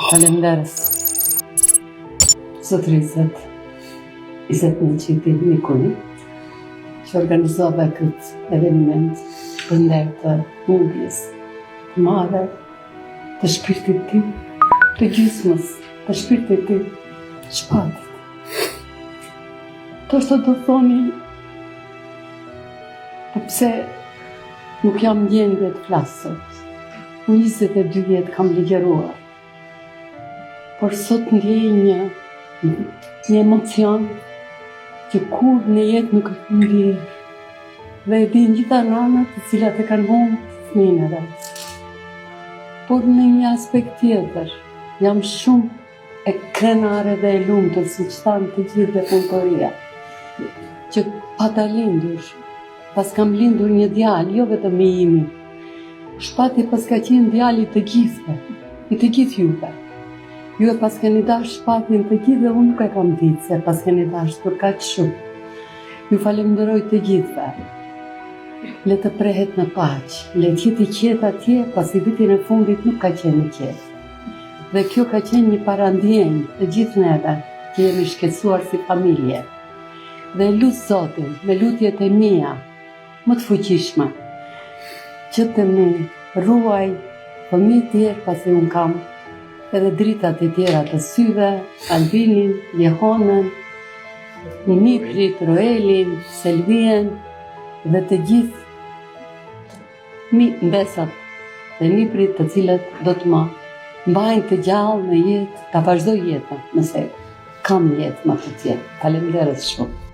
Faleminderit. Zotërisët, 21 qiti Nikoni, që organizove këtë eveniment për nder të mundjes të madhe të shpirtit tim, të gjysmës të shpirtit tim, shpatit. Të është të thoni, përpse nuk jam gjendje të flasët. Unë 22 vjetë kam ligjeruar, por sot ndjej një emocion që kur në jetë nuk është ndjej. Dhe e din gjitha nanat të cilat e kanë humbë fëmijën e vet. Por në një aspekt tjetër, jam shumë e krenare dhe e lumtur, siç thanë të gjithë dhe punëtoria, që pata lindur, pas kam lindur një djalë, jo vetëm i imi. Shpati pas ka qenë djali të gjithëve, i të gjithë juve. Ju e pas keni dash shpatin të gjithë dhe unë nuk e kam ditë se pas keni dash për kaq shumë. Ju falenderoj të gjithëve. Le të prehet në paqë, le të jetë i qetë atje, pasi vitin e fundit nuk ka qenë i qetë. Dhe kjo ka qenë një parandjenjë të gjithë neve, që jemi shqetësuar si familje. Dhe lutë Zotin, me lutjet e mia, më të fuqishme, që të më ruaj fëmijë tjerë, pasi unë kam edhe dritat e tjera të syve, Albinin, Jehonën, Niprit, Roelin, Selvien dhe të gjithë mbesat dhe Niprit, të cilët do të më mbajnë të gjallë në jetë, ta vazhdoj jetën, nëse kam jetë më të tjerë. Faleminderit shumë.